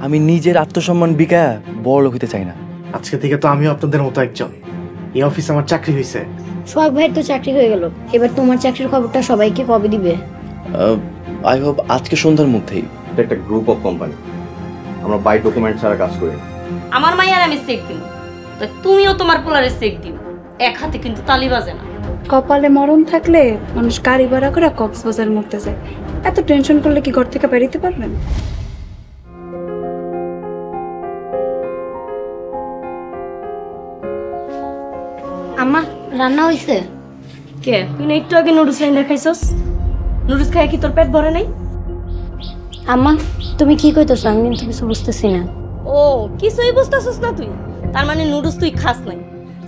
আমি নিজের আত্মসম্মান বিকা বড় লোক হইতে চাই না। আজকে থেকে তো আমিও আপনাদের মতো একজন। এই অফিসে আমার চাকরি হয়েছে। সোহাগ ভাইয়ের তো চাকরি হয়ে গেল, এবার তোমার চাকরির খবরটা সবাইকে কবে দিবে? আই হোপ আজকে সন্ধ্যার মধ্যেই। এটা একটা গ্রুপ অফ কোম্পানি, আমরা বাই ডকুমেন্ট ছাড়া কাজ করি। আমার মাইয়ার আমি চেক দিই, তুমিও তোমার পোলারে চেক দিও। এক হাতে কিন্তু তালি বাজে না। কপালে মরণ থাকলে মানুষ গাড়ি ভাড়া করে কক্সবাজার মরতে যায়। এত টেনশন করলে কি ঘর থেকে বেরোতে পারবেন? আম্মা রান্না হইছে? কে তুই না একটু আগে নুডলস রাইন্দা খাইছস? নুডলস খাই কি তোর পেট ভরে নাই? আম্মা তুমি কি কইতেছ? আমি কিন্তু কিছু বুঝতেছি না। ও কিছুই বুঝতেছস না তুই? তার মানে নুডলস তুই খাস নাই।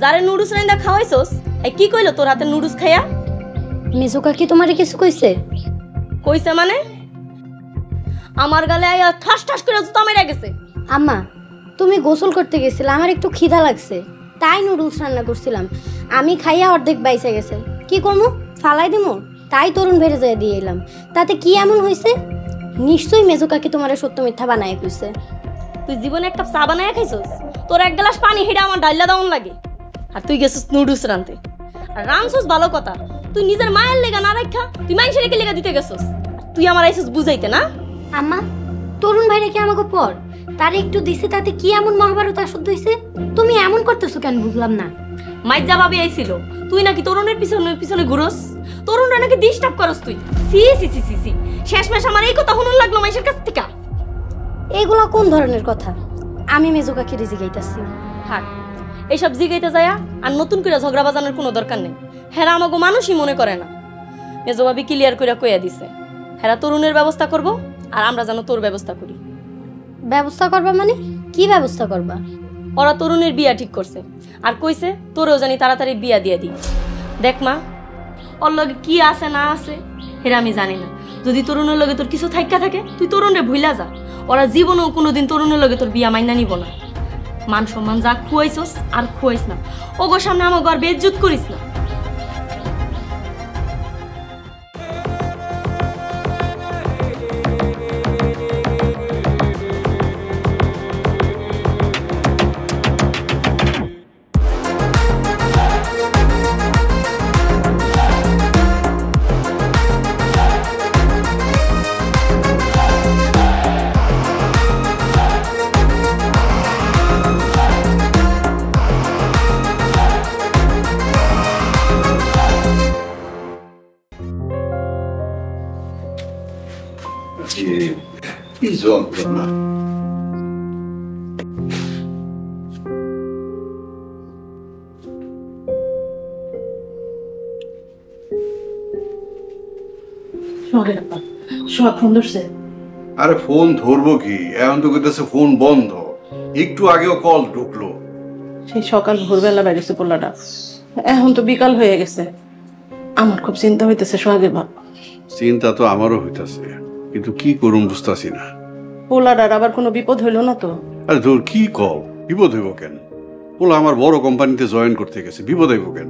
যারে নুডলস রাইন্দা খাওয়াইছস এই কি কইলো তোর হাতে নুডলস খাইয়া? মেজুকা কি তোমারে কিছু কইছে? কইছে মানে আমার গালে আয়া ঠাস ঠাস করে জুতা মেরে গেছে। আম্মা তুমি গোসল করতে গেছিলে, আমার একটু খিদা লাগছে তাই নুডলস রান্না করছিলাম। আমি খাইয়া অর্ধেক বাইসে গেছে, কি করবো? ফালাই দিমু? তাই তরুণ ভেড়ে যায় দিয়ে এলাম। তাতে কি এমন হয়েছে? নিশ্চয়ই মেজুকাকে তোমার সত্য মিথ্যা বানায় কইছে। তুই জীবনে একটা চা বানায় খাইছস? তোর এক গ্লাস পানি হেডা আমার ডাইলা দাউন লাগে, আর তুই গেছিস নুডলস রানতে। আর রানছস ভালো কথা, তুই নিজের মায়ের লেগা না রাখা তুই মানুষের রেখে লেগা দিতে গেছস। তুই আমার আইসস বুঝাইতে না? আম্মা তরুণ ভাইরে কি আমাকে পর তার একটু দিছে, তাতে কি এমন মহাভারত আসুদ্ধ হইছে? তুমি এমন করতেছো কেন বুঝলাম না। মাইজা ভাবি আইছিল, তুই নাকি তরুণের পিছনে পিছনে ঘুরস, তরুণরা নাকি ডিস্টার্ব করস তুই। সি সি সি সি সি শেষমেশ আমার এই কথা শুনুন লাগলো মাইশের কাছ থেকে। এগুলা কোন ধরনের কথা? আমি মেজুকাকে জিগাইতাছি। থাক এইসব জিগাইতে যায়া আর নতুন করে ঝগড়া বাজানোর কোনো দরকার নেই। হেরা আমাকে মানুষই মনে করে না। মেজো ভাবি ক্লিয়ার করে কইয়া দিছে হেরা তরুণের ব্যবস্থা করব, আর আমরা যেন তোর ব্যবস্থা করি। ব্যবস্থা করবা মানে কি ব্যবস্থা করবা? ওরা তরুণের বিয়া ঠিক করছে আর কইছে তোরেও জানি তাড়াতাড়ি বিয়া দিয়ে দিই। দেখ মা, ওর লগে কি আছে না আছে হেরা আমি জানি না। যদি তরুণের লগে তোর কিছু থাইকা থাকে তুই তরুণরে ভুইলা যা। ওরা জীবনেও কোনোদিন তরুণের লগে তোর বিয়া মাইনা নিব না। মান সম্মান যা খুয়াইছস আর খুয়াইস না। ওগোর সামনে আমার ঘর বেইজ্জত করিস না। যন্ত্রণা। আরে ফোন ধরবো কি, এখন তো কইতেছে ফোন বন্ধ। একটু আগেও কল ঢুকলো। সেই সকাল ভোরবেলা বেরিয়েছে পোলাটা, এখন তো বিকাল হয়ে গেছে। আমার খুব চিন্তা হইতেছে সোহাগের বাপ। চিন্তা তো আমারও হইতাছে, কিন্তু কি করুম বুঝতাছি না। পোলাটার আবার কোনো বিপদ হইলো না তো? আরে তোর কি কল, বিপদ হইব কেন? পোলা আমার বড় কোম্পানিতে জয়েন করতে গেছে, বিপদ হইব কেন?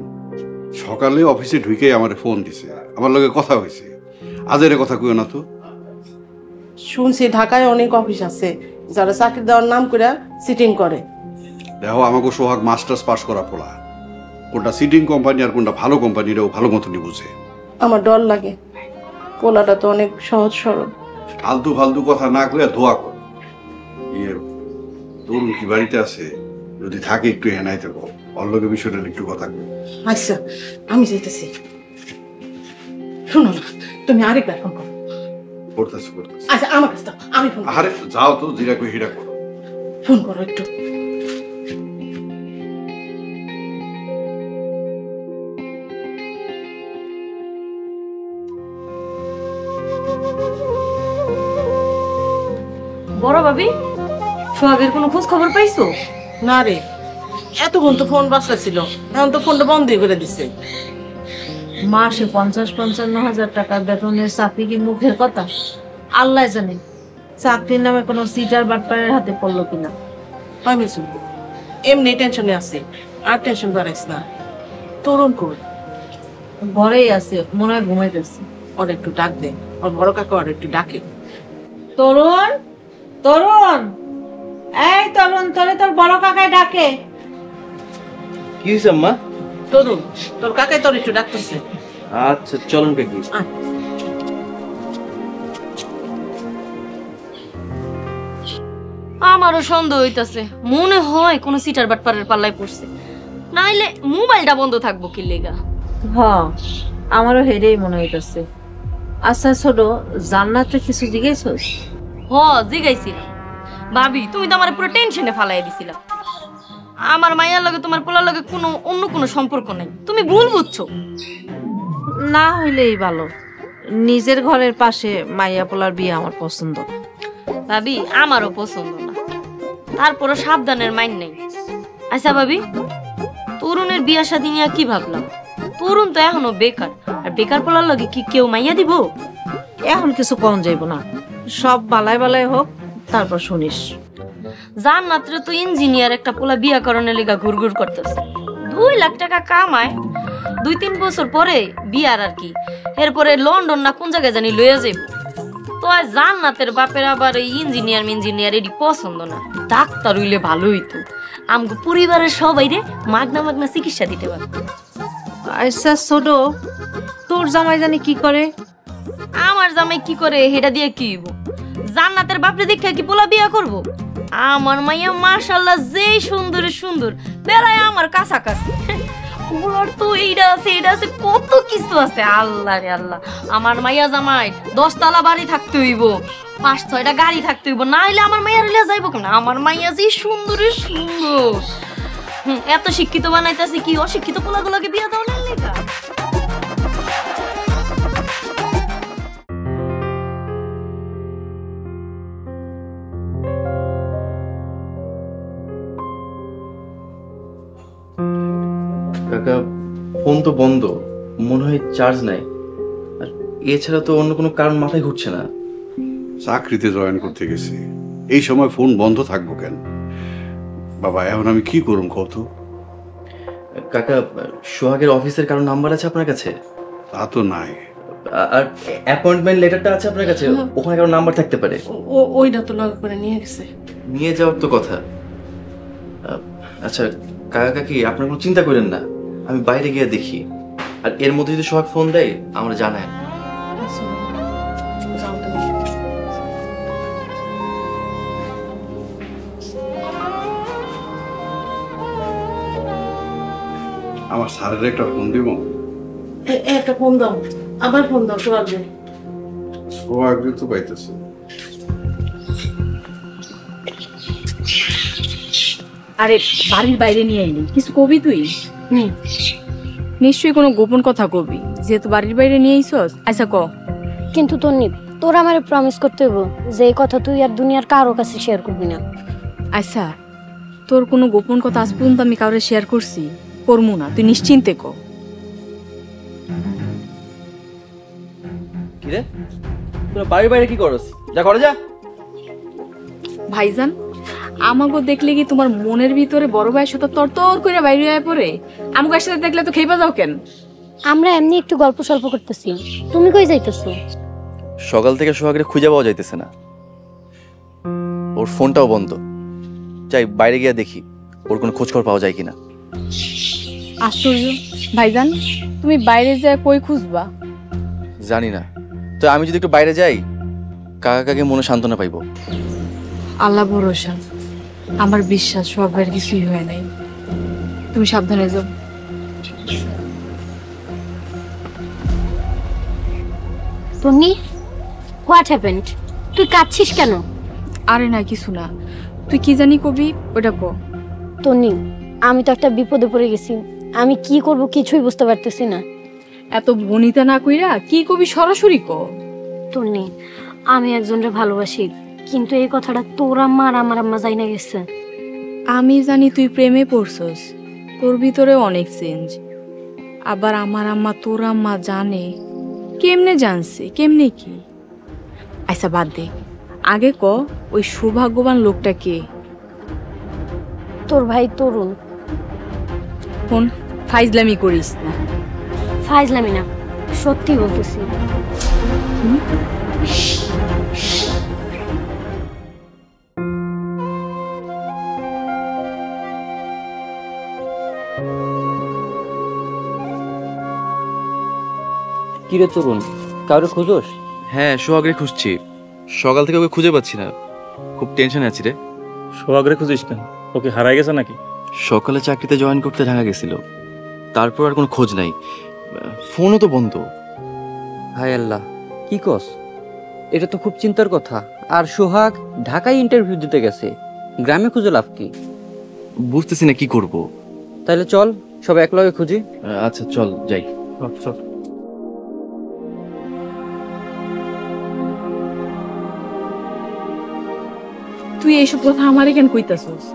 সকালে অফিসে ঢুকে আমার ফোন দিছে, আমার লগে কথা হয়েছে। আজের কথা কইও না তো। শুনছি ঢাকায় অনেক অফিস আছে যারা চাকরি দেওয়ার নাম করে সিটিং করে। দেখো, আমাকে সোহাগ মাস্টার্স পাস করা পোলা, কোনটা সিটিং কোম্পানি আর কোনটা ভালো কোম্পানি এটাও ভালো মতনই বুঝে। আমার ডর লাগে, পোলাটা তো অনেক সহজ সরল। ফালতু ফালতু কথা না কইয়া দোয়া কর। তরুণ কি বাড়িতে আছে? যদি থাকে একটু হেনাইতে বল, অল্লকে বিষয়টা একটু কথা কই। আচ্ছা আমি যাইতেছি। শোনো না, তুমি আরেকবার ফোন করো। করতেছি। আচ্ছা আমার কাছে আমি ফোন। আরে যাও তো, যেটা কই সেটা করো। ফোন করো একটু। বড় ভাবি, সোহাগের কোনো খোঁজ খবর পাইছো? না রে, এতক্ষণ তো ফোন বাজতেছিল, এখন তো ফোনটা বন্ধ করে দিছে। মাসে 50-55 টাকা বেতনের চাকরি কি মুখের কথা? আল্লাহ জানে চাকরির নামে কোনো সিটার বাটপারের হাতে পড়লো কিনা। এমনি টেনশনে আছে, আর টেনশন বাড়াইস না। তরুণ কই? ঘরেই আছে, মনে হয় ঘুমাইতেছে। ওর একটু ডাক দে, ওর বড় কাকা ওর একটু ডাকে। তরুণ, তরুণ, এই তরুণ, তোরে তোর বড় কাকায় ডাকে। কি হয়েছে আম্মা? তরুণ, তোর কাকাই তোর একটু ডাকতেছে। আচ্ছা চলুন কাকি। আমারও সন্দেহ হইতাছে, মনে হয় কোনো সিটার বাটপারের পাল্লায় পড়ছে, নাইলে মোবাইলটা বন্ধ থাকবো কি লেগা। হ্যাঁ, আমারও হেডেই মনে হইতাছে। আচ্ছা ছোট, জান্নাতে কিছু জিজ্ঞেস? হ, জিগাইছিলাম। ভাবি, তুমি তো আমার পুরো টেনশনে ফালাই দিছিলা। আমার মাইয়ার লগে তোমার পোলার লগে অন্য কোনো সম্পর্ক নাই, তুমি ভুল বুঝছো। না হইলেই ভালো। নিজের ঘরের পাশে মাইয়া পোলার বিয়ে আমার পছন্দ। ভাবি, আমারও পছন্দ না, তারপরও সাবধানের মাইন নেই। আচ্ছা ভাবি, তরুণের বিয়া শাদী নিয়ে কি ভাবলাম? তরুণ তো এখনো বেকার, আর বেকার পোলার লগে কি কেউ মাইয়া দিব? এখন কিছু কম যাইব না, সব বালায় বালায় হোক, তারপর শুনিস। জান্নাতরে তো ইঞ্জিনিয়ার একটা পোলা বিয়া করণের লিগা ঘুরঘুর করতেছে, 2 লাখ টাকা কামায়, 2-3 বছর পরে বিয়ার আর কি, এরপরে লন্ডন না কোন জায়গায় জানি লইয়া যাইব। তো আর জান্নাতের বাপের আবার এই ইঞ্জিনিয়ার এটি পছন্দ না, ডাক্তার হইলে ভালো হইতো, আমগো পরিবারের সবাই রে মাগনা মাগনা চিকিৎসা দিতে পারত। আচ্ছা ছোট, তোর জামাই জানি কি করে? আমার জামাই কি করে হেটা দিয়ে কি হইব? জান্নাতের বাপরে দেখে কি পোলা বিয়া করব? আমার মাইয়া মাশাআল্লাহ যেই সুন্দরে সুন্দর, বেলায় আমার কাছাকাছি। ওর তো এইটা আছে এটা আছে, কত কিছু আছে, আল্লাহ রে আল্লাহ। আমার মাইয়া জামাই 10 তলা বাড়ি থাকতে হইব, 5-6টা গাড়ি থাকতে হইব, না হইলে আমার মাইয়া রিলা যাইব কেন? আমার মাইয়া যে সুন্দরে সুন্দর। এত শিক্ষিত বানাইতেছে কি অশিক্ষিত পোলাগুলোকে বিয়া দাও না লেখা? কাকা, ফোন তো বন্ধ, মনে হয় চার্জ নাই, আর এছাড়া তো অন্য কোনো কারণ মাথায় ঘুরছে না। চাকরিতে জয়েন করতে গেছি, এই সময় ফোন বন্ধ থাকবো কেন? বাবা, এখন আমি কি করুম কত? কাকা, সোহাগের অফিসের কারো নাম্বার আছে আপনার কাছে? তা তো নাই। আর অ্যাপয়েন্টমেন্ট লেটারটা আছে আপনার কাছে? ওখানে কারো নাম্বার থাকতে পারে। ওইটা তো লগে করে নিয়ে গেছে। নিয়ে যাওয়ার তো কথা। আচ্ছা কাকা কাকি, আপনার কোনো চিন্তা করেন না, আমি বাইরে গিয়ে দেখি, আর এর মধ্যে যদি সোহাগ ফোন দেয় আমরা জানাই। আমার স্যারের একটা ফোন দিব। একটা ফোন দাও, আবার ফোন দাও, সোহাগরে। সোহাগরে তো পাইতেছে। আরে বাড়ির বাইরে নিয়ে আইলি, কিছু কবি তুই? নিশ্চয়ই কোনো গোপন কথা কবি, যেহেতু বাড়ির বাইরে নিয়ে আইছস। আচ্ছা ক। কিন্তু তোর আমারে প্রমিস করতে হইব যে এই কথা তুই আর দুনিয়ার কারো কাছে শেয়ার করবি না। আচ্ছা, তোর কোনো গোপন কথা আজ পর্যন্ত আমি কাউরে শেয়ার করছি? করবো না, তুই নিশ্চিন্তে ক। কি রে, তোরা বাড়ির বাইরে কি করস? যা করে যা। ভাইজান, আমাকে দেখলে কি তোমার মনের ভিতরে বড় ভাইয়ের সাথে তরতর করে বাইরে আয় পড়ে? আমাকে একসাথে দেখলে তো খেয়ে যাও কেন? আমরা এমনি একটু গল্প সল্প করতেছি, তুমি কই যাইতেছো? সকাল থেকে সোহাগরে খুঁজে পাওয়া যাইতেছে না, ওর ফোনটাও বন্ধ। যাই বাইরে গিয়ে দেখি ওর কোনো খোঁজখবর পাওয়া যায় কিনা। আশ্চর্য ভাইজান, তুমি বাইরে যায় কই খুঁজবা? জানি না, তো আমি যদি একটু বাইরে যাই কাকা কাকে মনে সান্ত্বনা পাইব। আল্লাহ ভরসা, আমার বিশ্বাস সব ভাইয়ের কিছুই হয় নাই। তুমি সাবধানে যাও। Tony, what happened? তুই কাঁদছিস কেন? আরে না, কিছু না। তুই কি জানি কবি, ওটা ক। টনি, আমি তো একটা বিপদে পড়ে গেছি, আমি কি করব কিছুই বুঝতে পারতেছি না। এত বনিতা না কইরা কি কবি, সরাসরি ক। টনি, আমি একজনকে ভালোবাসি, কিন্তু এই কথাটা তোর আম্মা আর আমার আম্মা জানা গেছে। আমি জানি তুই প্রেমে পড়ছস, তোর ভিতরে অনেক চেঞ্জ। আবার আমার আম্মা তোর আম্মা জানে? কেমনে জানছে, কেমনে কি? আচ্ছা বাদ দে, আগে ক ওই সৌভাগ্যবান লোকটা কে? তোর ভাই তরুণ। ফাইজলামি করিস না। ফাইজলামি না, সত্যি বলতেছি। কিরে তরুণ, কাউরে খুঁজোস? হ্যাঁ, সোহাগরে খুঁজছি। সকাল থেকে ওকে খুঁজে পাচ্ছি না, খুব টেনশনে আছি রে। সোহাগরে খুঁজিস কেন? ওকে হারাই গেছে নাকি? সকালে চাকরিতে জয়েন করতে ঢাকা গেছিল, তারপর আর কোনো খোঁজ নাই, ফোনও তো বন্ধ। হায় আল্লাহ, কি কস? এটা তো খুব চিন্তার কথা। আর সোহাগ ঢাকায় ইন্টারভিউ দিতে গেছে, গ্রামে খুঁজে লাভ কি? বুঝতেছি না কি করব। তাহলে চল সবাই একলগে খুঁজি। আচ্ছা চল যাই। চল। তুই এইসব কথা আমারে কেন কইতাছস?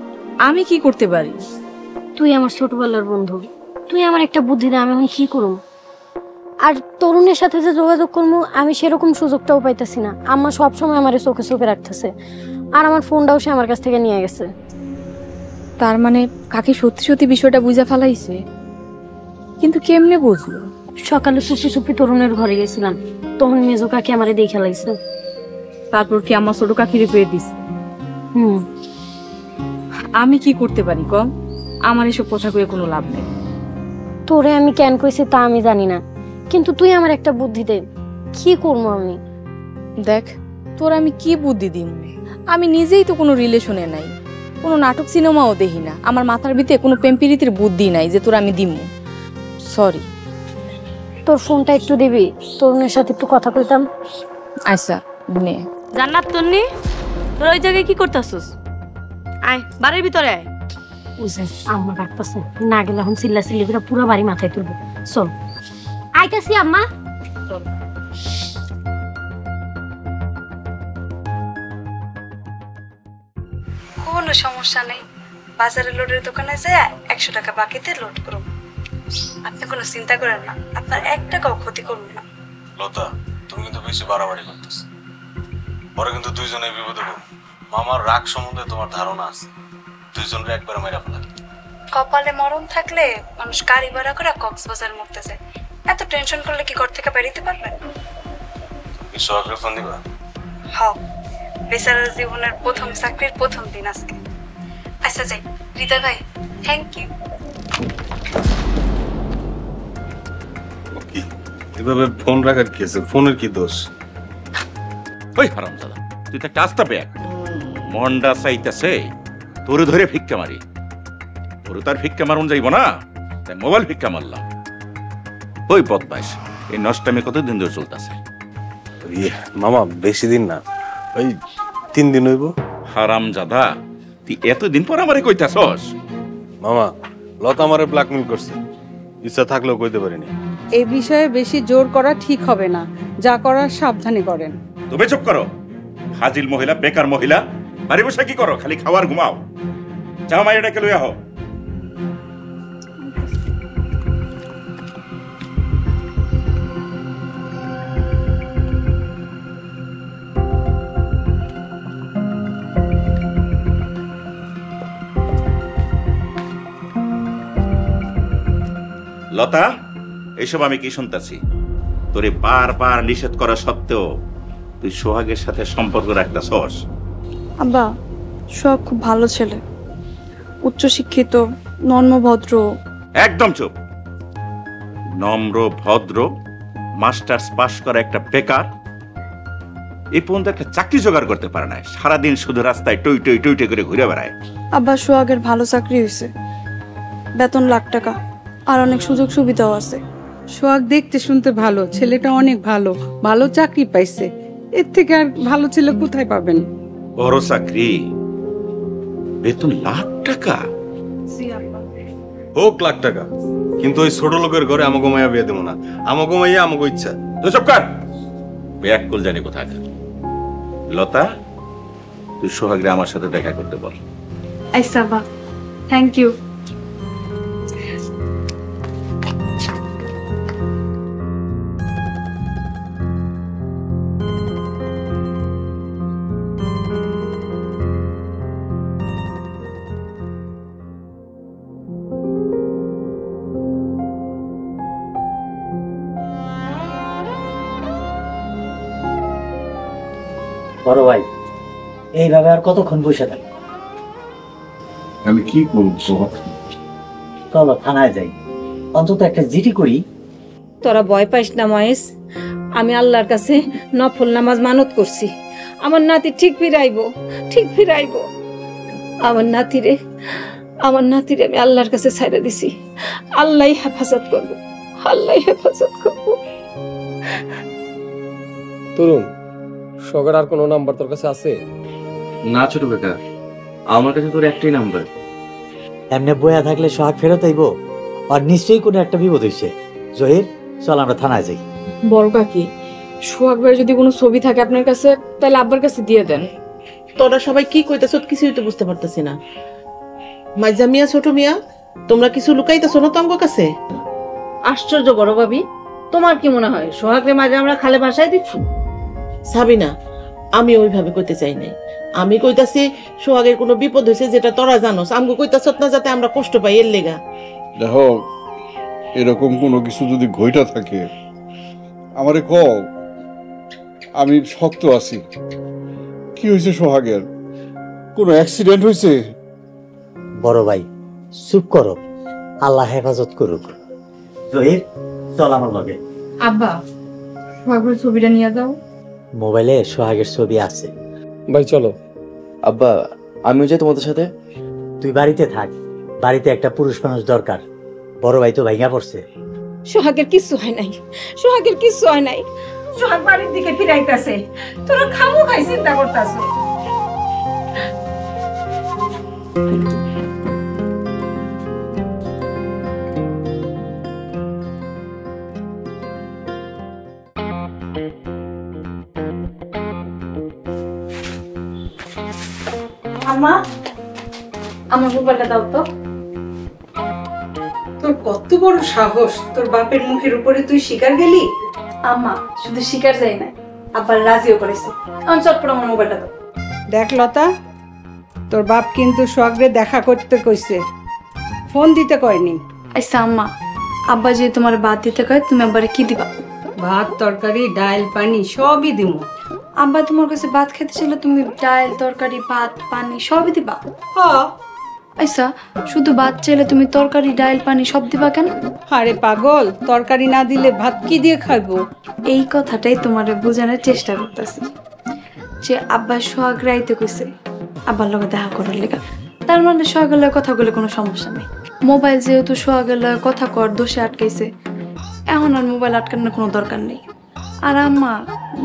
আমি কি করতে পারি? তুই আমার ছোটবেলার বন্ধু, তুই আমার একটা বুদ্ধি দে, আমি এখন কি করব? আর তরুণের সাথে যে যোগাযোগ করবো আমি সেরকম সুযোগটাও পাইতেছি না। আম্মা সবসময় আমার চোখে চোখে রাখতেছে, আর আমার ফোনটাও সে আমার কাছ থেকে নিয়ে গেছে। তার মানে কাকি সত্যি সত্যি বিষয়টা বুঝা ফেলাইছে, কিন্তু কেমনে বুঝলো? সকালে চুপি চুপি তরুণের ঘরে গেছিলাম, তখন মেজো কাকি আমারে দেখে লাইছে। তারপর কি আমার ছোট কাকিরে পেয়ে দিস? আমি কি করতে পারি কম? আমার এসব কথা কয়ে কোনো লাভ নেই। তোরে আমি কেন কইছি তা আমি জানি না, কিন্তু তুই আমার একটা বুদ্ধি দে, কি করবো আমি? দেখ, তোর আমি কি বুদ্ধি দিম? আমি নিজেই তো কোনো রিলেশনে নাই, কোনো নাটক সিনেমাও দেখি না, আমার মাথার ভিতরে কোনো প্রেমপিরিতির বুদ্ধি নাই যে তোর আমি দিম। সরি। তোর ফোনটা একটু দিবি, তরুণের সাথে একটু কথা কইতাম। আচ্ছা নে। জান্নাত তন্নি, তোর ওই জায়গায় কি করতেছিস? আয় বাড়ির ভিতরে আয়। বুঝেন আম্মা ডাকতেছে, না গেলে এখন চিল্লা চিল্লি করে পুরো বাড়ি মাথায় তুলবো। চল। আইতাছি আম্মা। কোনো সমস্যা নেই, বাজারে লোডের দোকানে যায় 100 টাকা বাকিতে লোড করুন। আপনি কোনো চিন্তা করেন না, আপনার 1 টাকাও ক্ষতি করুন না। লতা, তুমি কিন্তু বেশি বাড়াবাড়ি করতেছ, পরে কিন্তু দুইজনে বিপদে পড়ব। মামার রাগ সম্বন্ধে তোমার ধারণা আছে, দুইজনের একবার মেরা ফেলা। কপালে মরণ থাকলে মানুষ গাড়ি ভাড়া করে কক্সবাজার মরতে যায়। এত টেনশন করলে কি ঘর থেকে বেরিয়ে পারবেন? তুমি সোহাগরে ফোন দিবা? হ্যাঁ, বেচারার জীবনের প্রথম চাকরির প্রথম দিন আজকে। আচ্ছা যাই, হৃদয় ভাই, থ্যাংক ইউ। এভাবে ফোন রাখার কি আছে? ফোনের কি দোষ? ওই হারামজাদা, তুই তো একটা আস্তা ব্যাগ। মন্ডা চাইতেছে তোরে ধরে ভিক্ষা মারি, তোর তার ভিক্ষা মারুন যাইব না, তাই মোবাইল ভিক্ষা মারলাম। ওই বদমাইশ, এই নষ্টামি কতদিন ধরে চলতেছে? মামা বেশি দিন না, ওই 3 দিন হইব। হারামজাদা, তুই এতদিন পর আমারে কইতাছস? মামা, লতা আমারে ব্ল্যাকমেল করছে, ইচ্ছা থাকলেও কইতে পারিনি। এই বিষয়ে বেশি জোর করা ঠিক হবে না, যা করার সাবধানে করেন। তুমি চুপ করো, হাজিল মহিলা, বেকার মহিলা, বাড়ি বসে কি করো? খালি খাওয়ার ঘুমাও। যাও মাইয়াটাকে লইয়া হও। লতা, এইসব আমি কি শুনতেছি? তোরে বারবার নিষেধ করা সত্ত্বেও তুই সোহাগের সাথে সম্পর্ক রাখতেছস? আব্বা, সোহাগ খুব ভালো ছেলে, উচ্চশিক্ষিত, নম্র-ভদ্র। একদম চুপ। নম্র ভদ্র, মাস্টার্স পাশ করা একটা বেকার, এই পর্যন্ত একটা চাকরি জোগাড় করতে পারে না, সারাদিন শুধু রাস্তায় টই টই টই টই করে ঘুরে বেড়ায়। আব্বা, সোহাগের ভালো চাকরি হয়েছে, বেতন লাখ টাকা, আর অনেক সুযোগ সুবিধাও আছে। সোহাগ দেখতে শুনতে ভালো, ছেলেটা অনেক ভালো, ভালো চাকরি পাইছে, এর থেকে আর ভালো ছেলে কোথায় পাবেন? বড় চাকরি, বেতন লাখ টাকা। হোক লাখ টাকা, কিন্তু ওই ছোট লোকের ঘরে আমাকে মাইয়া বিয়ে দেবো না। আমাকে মাইয়া আমাকে ইচ্ছা। তো সব কার ব্যাগ কল জানি কোথায়। লতা, তুই সোহাগরে আমার সাথে দেখা করতে বল। আচ্ছা আব্বা, থ্যাংক ইউ। বড় ভাই এইভাবে আর কতক্ষণ বসে থাকবো? আমি কি করবো? চলো থানায় যাই, অন্তত একটা জিডি করি। তোরা ভয় পাইস না মহেশ, আমি আল্লাহর কাছে নফল নামাজ মানত করছি, আমার নাতি ঠিক ফিরাইবো, ঠিক ফিরাইবো। আমার নাতিরে আমি আল্লাহর কাছে ছাইড়া দিছি, আল্লাহ হেফাজত করবো, আল্লাহ হেফাজত করবো। তরুণ, সবার আর কোনো নাম্বার তোর কাছে আছে? না ছোট কাকা, আমার কাছে তোর একটাই নাম্বার। এমনি বয়া থাকলে সোহাগ ফেরত আইব, আর নিশ্চয়ই কোনো একটা বিপদ হয়েছে। জহির, চল আমরা থানায় যাই। বড় কাকি, সোহাগ ভাই যদি কোনো ছবি থাকে আপনার কাছে, তাহলে আব্বার কাছে দিয়ে দেন। তোরা সবাই কি কইতেছ কিছুই তো বুঝতে পারতেছি না। মাইজা মিয়া, ছোট মিয়া, তোমরা কিছু লুকাইতেছ না তো আমার কাছে? আশ্চর্য বড় ভাবি, তোমার কি মনে হয় সোহাগরে মাঝে আমরা খালে ভাসাই দিচ্ছি? সাবিনা, আমি ওইভাবে কইতে চাই নাই। আমি কইতাছি সোহাগের কোনো বিপদ হয়েছে যেটা তোরা জানোস, আমগো কইতাছ না যাতে আমরা কষ্ট পাই এর লেগা। দেখো, এরকম কোনো কিছু যদি ঘইটা থাকে আমারে কও, আমি শক্ত আছি। কি হয়েছে সোহাগের? কোনো অ্যাক্সিডেন্ট হয়েছে? বড় ভাই চুপ করো, আল্লাহ হেফাজত করুক। জহির, চল আমার লগে। আব্বা, সোহাগের ছবিটা নিয়ে যাও। মোবাইলে সোহাগের ছবি আছে। ভাই চলো। আব্বা, আমিও যাই তোমাদের সাথে। তুই বাড়িতে থাক, বাড়িতে একটা পুরুষ মানুষ দরকার। বড় ভাই তো ভাইঙ্গা পড়ছে। সোহাগের কিচ্ছু হয় নাই, সোহাগের কিচ্ছু হয় নাই। সোহাগ বাড়ির দিকে ফিরাইতেছে, তোরা খামো খাই চিন্তা করতেছ। আম্মা, আমার মোবাইলটা দাও তো। তোর কত বড় সাহস, তোর বাপের মুখের উপরে তুই শিকার গেলি? আম্মা, শুধু শিকার যাই না, আব্বার রাজিও করেছে। আমি চট করে আমার মোবাইলটা দাও। দেখ লতা, তোর বাপ কিন্তু সোহাগরে দেখা করতে কইছে, ফোন দিতে কয়নি। আচ্ছা আম্মা, আব্বা যে তোমার ভাত দিতে কয়, তুমি আব্বারে কি দিবা? ভাত, তরকারি, ডাল, পানি সবই দিমু। আব্বা তোমার কাছে ভাত খেতে ছিল, তুমি ডাল, তরকারি, ভাত, পানি সবই দিবা? হ্যাঁ। আচ্ছা, শুধু ভাত চাইলে তুমি তরকারি, ডাল, পানি সব দিবা কেন? আরে পাগল, তরকারি না দিলে ভাত কি দিয়ে খাইবো? এই কথাটাই তোমারে বোঝানোর চেষ্টা করতেছি, যে আব্বা সোহাগ রাইতে কইছে আব্বার লগে দেখা করার লেগা। তার মানে সোহাগের লগে কথা বলে কোনো সমস্যা নেই। মোবাইল যেহেতু সোহাগের লগে কথা কর দোষে আটকাইছে, এখন আর মোবাইল আটকানোর কোনো দরকার নেই। আর আম্মা,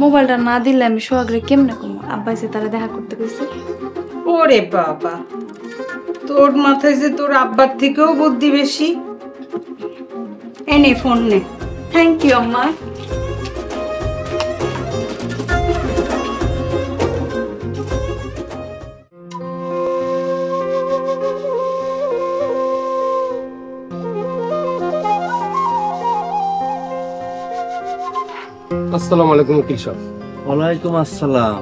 মোবাইলটা না দিলে আমি সোহাগরে কেমনে কমো? আব্বা যে তারা দেখা করতে কইছে। ওরে বাবা, তোর মাথায় যে তোর আব্বার থেকেও বুদ্ধি বেশি। এনে ফোন নে। থ্যাংক ইউ আম্মা। আসসালামু আলাইকুম উকিল সাহেব। ওয়ালাইকুম আসসালাম।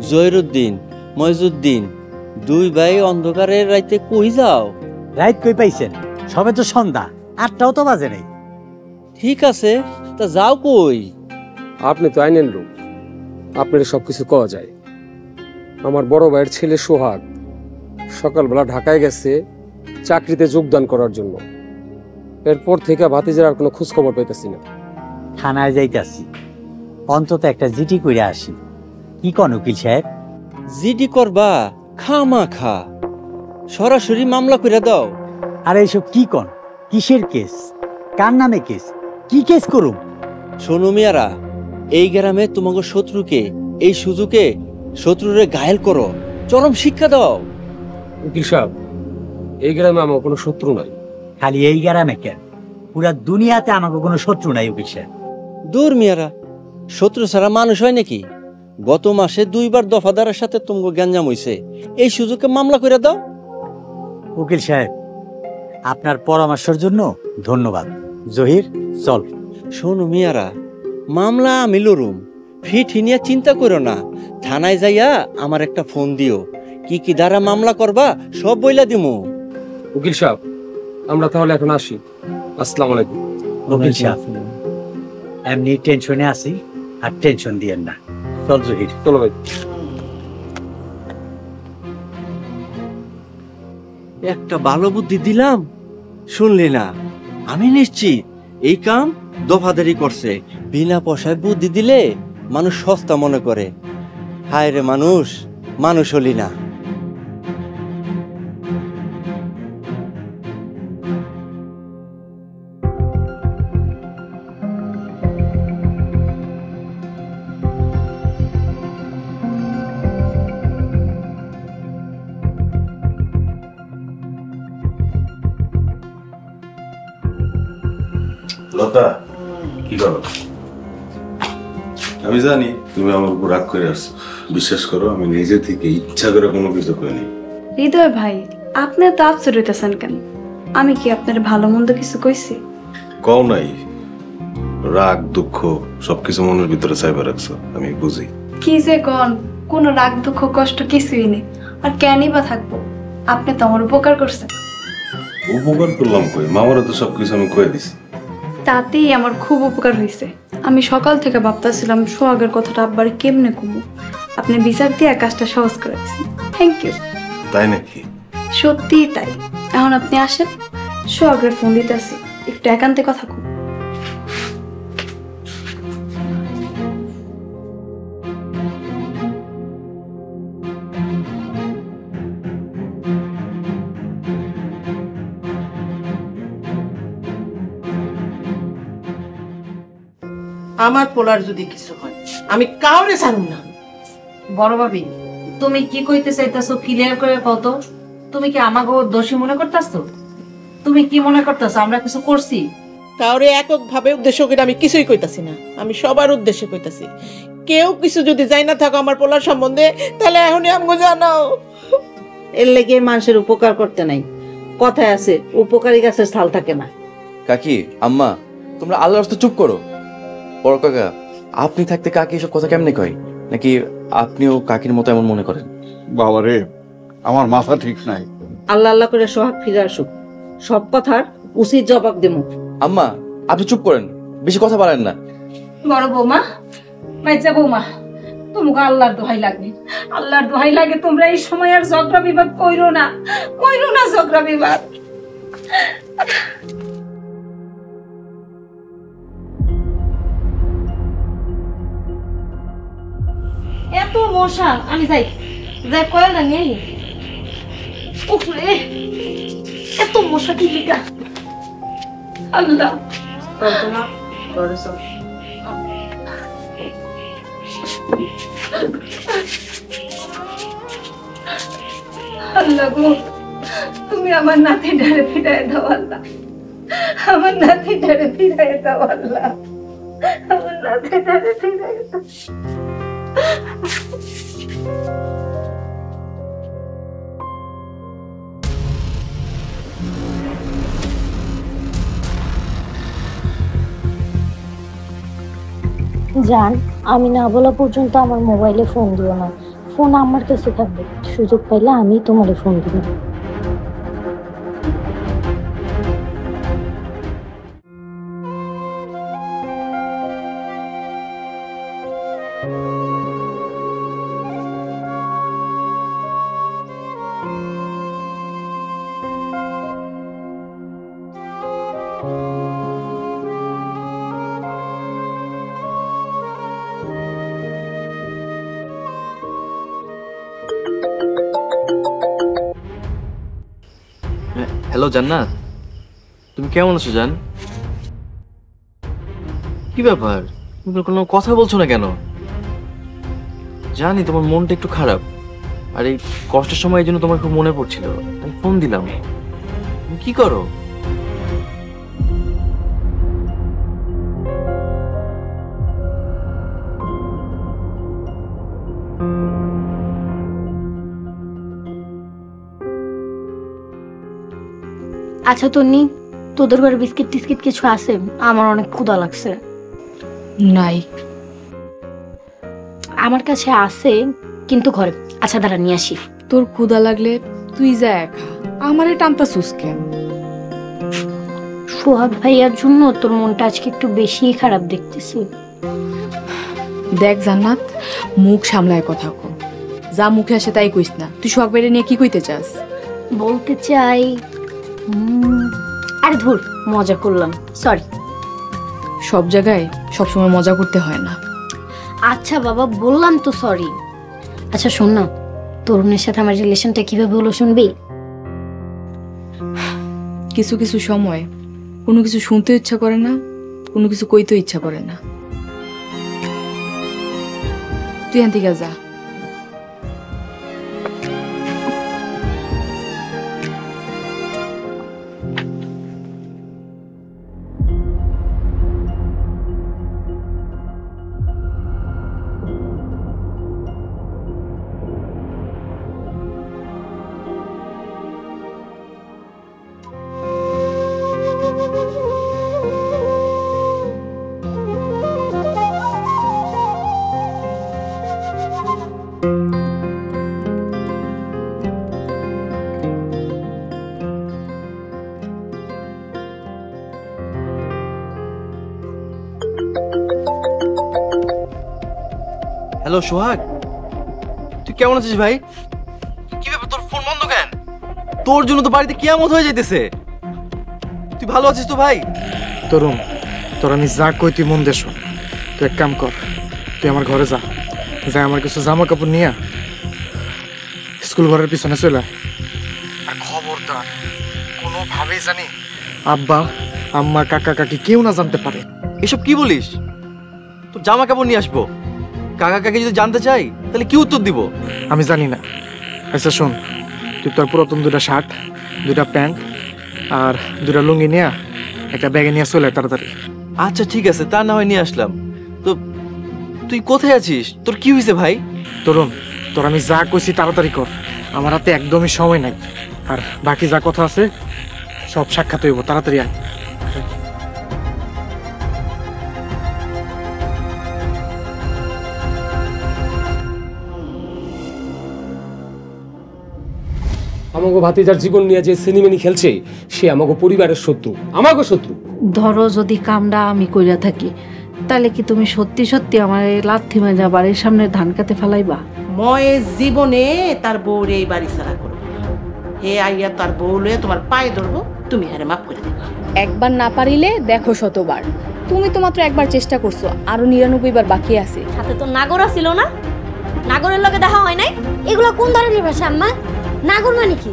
জহিরুদ্দিন, মইজুদ্দিন, দুই ভাই অন্ধকারের রাইতে কই যাও? রাইত কই পাইছেন? সবে তো সন্ধ্যা, 8টাও তো বাজে নাই। ঠিক আছে, তা যাও কই? আপনি তো আইনের লোক, আপনার সবকিছু কওয়া যায়। আমার বড় ভাইয়ের ছেলে সোহাগ সকালবেলা ঢাকায় গেছে চাকরিতে যোগদান করার জন্য। এরপর থেকে ভাতিজার আর কোনো খোঁজ খবর পাইতেছি না। থানায় যাইতাছি, অন্তত একটা জিডি কইরা আসি। কি কোন উকিল সাহেব? জিডি করবা? খামা খা, সরাসরি মামলা কইরা দাও। আরে এসব কি কোন? কিসের কেস? কার নামে কেস? কি কেস করুম? শোনো মিয়ারা, এই গ্রামে তোমাকে শত্রুকে, এই সুযোগে শত্রুরে ঘায়েল করো, চরম শিক্ষা দাও। উকিল সাহেব, এই গ্রামে আমার কোনো শত্রু নাই। খালি এই গ্রামে কেন, পুরা দুনিয়াতে আমাকে কোনো শত্রু নাই উকিল সাহেব। দূর মিয়ারা, শত্রু ছাড়া মানুষ হয় নাকি? গত মাসে 2বার দফাদারের সাথে তোমাকে গ্যাঞ্জাম হইছে, এই সুযোগে মামলা করে দাও। উকিল সাহেব, আপনার পরামর্শের জন্য ধন্যবাদ। জহির, চল। শোনো মিয়ারা, মামলা আমি লড়ুম, ফিট নিয়ে চিন্তা করো না। থানায় যাইয়া আমার একটা ফোন দিও, কি কি দ্বারা মামলা করবা সব বইলা দিমু। উকিল সাহেব, আমরা তাহলে এখন আসি। আসসালামু আলাইকুম। উকিল সাহেব, এমনি টেনশনে আছি, আর টেনশন দিয়েন না। চল জহির। চলো ভাই। একটা ভালো বুদ্ধি দিলাম, শুনলি না? আমি নিশ্চিত এই কাম দফাদারি করছে। বিনা পয়সায় বুদ্ধি দিলে মানুষ সস্তা মনে করে। হায় রে মানুষ, মানুষ হলি না। লতা, কি করো? আমি জানি তুমি আমার উপর রাগ করে আসছো। বিশ্বাস করো, আমি নিজে থেকে ইচ্ছা করে কোনো কিছু করিনি। হৃদয় ভাই, আপনি তো আপসেট হইতেছেন কেন? আমি কি আপনার ভালো মন্দ কিছু কইছি? কও নাই। রাগ দুঃখ সবকিছু মনের ভিতরে চাইবা রাখছো, আমি বুঝি। কি যে কোন, কোনো রাগ দুঃখ কষ্ট কিছুই নেই। আর কেনই বা থাকবো? আপনি তো আমার উপকার করছেন। উপকার করলাম কই? মামারা তো সবকিছু আমি কয়ে দিছি। তাতেই আমার খুব উপকার হয়েছে। আমি সকাল থেকে ভাবতেছিলাম সোহাগের কথাটা আব্বারে কেমনে কমু। আপনি বিচার দিয়ে কাজটা সহজ করে দিয়েছেন। Thank you. তাই নাকি? সত্যিই তাই। এখন আপনি আসেন, সোহাগের ফোন দিতেছি, একটু একান্তে কথা কম। আমার পোলার যদি কিছু হয় আমি কাউরে ছাড়ুম না। বড় ভাবি, তুমি কি কইতে চাইতাছো ক্লিয়ার করে কত? তুমি কি আমাকে দোষী মনে করতাছো? তুমি কি মনে করতাছো আমরা কিছু করছি? কাউরে একক ভাবে উদ্দেশ্য করে আমি কিছুই কইতাছি না, আমি সবার উদ্দেশ্যে কইতাছি। কেউ কিছু যদি যাই না থাকো আমার পোলার সম্বন্ধে, তাহলে এখনই আমাকে জানাও। এর লেগে মানুষের উপকার করতে নাই। কথায় আছে উপকারী গাছের ছাল থাকে না। কাকি, আম্মা, তোমরা আল্লাহর রাস্তায় চুপ করো। বড় কাকা, আপনি থাকতে কাকি এসব কথা কেমনে কয়? নাকি আপনিও কাকির মতো এমন মনে করেন? বাবা রে, আমার মাথা ঠিক নাই। আল্লাহ আল্লাহ করে সোহাগ ফিরে আসুক, সব কথার উচিত জবাব দেব। আম্মা, আপনি চুপ করেন, বেশি কথা বলেন না। বড় বৌমা, মাইজা বৌমা, তোমাকে আল্লাহর দোহাই লাগে, আল্লাহর দোহাই লাগে তোমরা এই সময় আর ঝগড়া বিবাদ কইরো না, কইরো না ঝগড়া বিবাদ। এত মশা, আমি যাই যাই কয়লা নিয়ে আই। উপরে এত মশা কি লিগা? আল্লাহ আল্লাহ গো, তুমি আমার নাতি ডারে ফিরাই দাও আল্লাহ, আমার নাতি ডারে ফিরাই দাও আল্লাহ, আমার নাতি ডারে ফিরাই দাও। জান, আমি না বলা পর্যন্ত আমার মোবাইলে ফোন দিও না। ফোন আমার কাছে থাকবে, সুযোগ পাইলে আমি তোমারে ফোন দিব। হ্যালো জান্নাত, তুমি কেমন আছো জান? কি ব্যাপার, তুমি কোনো কথা বলছো না কেন? জানি তোমার মনটা একটু খারাপ, আর এই কষ্টের সময় এই জন্য তোমার খুব মনে পড়ছিল, আমি ফোন দিলাম। তুমি কি করো? আচ্ছা তন্নি, তোদের ঘরে বিস্কিট টিস্কিট কিছু আছে? আমার অনেক ক্ষুধা লাগছে। নাই, আমার কাছে আছে কিন্তু ঘরে। আচ্ছা দাঁড়া, নিয়ে আসি। তোর ক্ষুধা লাগলে তুই যা একা, আমারে টানতা সুস্কে। সোহাগ ভাইয়ার জন্য তোর মনটা আজকে একটু বেশি খারাপ দেখতেছি। দেখ জান্নাত, মুখ সামলায় কথা কো, যা মুখে আসে তাই কইস না। তুই সোহাগ ভাইরে নিয়ে কি কইতে চাস? বলতে চাই আরে ধুর, মজা করলাম, সরি। সব জায়গায় সবসময় মজা করতে হয় না। আচ্ছা বাবা, বললাম তো সরি। আচ্ছা শোন না, তরুণের সাথে আমার রিলেশনটা কিভাবে হলো শুনবি? কিছু কিছু সময় কোনো কিছু শুনতে ইচ্ছা করে না, কোনো কিছু কইতে ইচ্ছা করে না। তুই এখান থেকে যা। হ্যালো সোহাগ, তুই কেমন আছিস ভাই? কি ব্যাপার, তোর ফোন বন্ধ কেন? তোর জন্য তো বাড়িতে কিয়ামত হয়ে যাইতেছে। তুই ভালো আছিস তো ভাই? তরুণ, তোর আমি যা কই তুই মন দে শোন। তুই এক কাম কর, তুই আমার ঘরে যা, যাই আমার কিছু জামা কাপড় নিয়ে স্কুল ঘরের পিছনে চলে আয়। আর খবরদার কোনোভাবেই জানি আব্বা আম্মা কাকা কাকি কেউ না জানতে পারে। এসব কি বলিস? তোর জামা কাপড় নিয়ে আসবো, কাকা কাকি যদি জানতে চাই তাহলে কি উত্তর দিব? আমি জানি না। আচ্ছা শোন, তুই তোর পুরাতন 2টা শার্ট, 2টা প্যান্ট আর 2টা লুঙ্গি নিয়ে একটা ব্যাগে নিয়ে চলে আয় তাড়াতাড়ি। আচ্ছা ঠিক আছে, তা না হয় নিয়ে আসলাম। তো তুই কোথায় আছিস? তোর কি হয়েছে ভাই? তরুণ, তোর আমি যা কইছি তাড়াতাড়ি কর, আমার হাতে একদমই সময় নাই। আর বাকি যা কথা আছে সব সাক্ষাৎ হইব, তাড়াতাড়ি আয়। আমাগো ভাতিজার জীবন নিয়ে যে সিনেমিনি খেলছে সে আমাগো পরিবারের শত্রু, আমাগো শত্রু। ধরো যদি কামটা আমি কইরা থাকি, তাহলে কি তুমি সত্যি সত্যি আমার এই লাথি মেজা বাড়ির সামনে ধান কাতে ফেলাইবা? ময়ের জীবনে তার বউরে এই বাড়ি ছাড়া করবো। হে আইয়া তার বউ লয়ে তোমার পায়ে ধরবো, তুমি হারে মাফ করে দেবে। একবার না পারিলে দেখো শতবার। তুমি তো মাত্র একবার চেষ্টা করছো, আরো 99 বার বাকি আছে। সাথে তো নাগরা ছিল না? নাগরের লগে দেখা হয় নাই? এগুলো কোন ধরনের ভাষা আম্মা? নাগর মানে কি?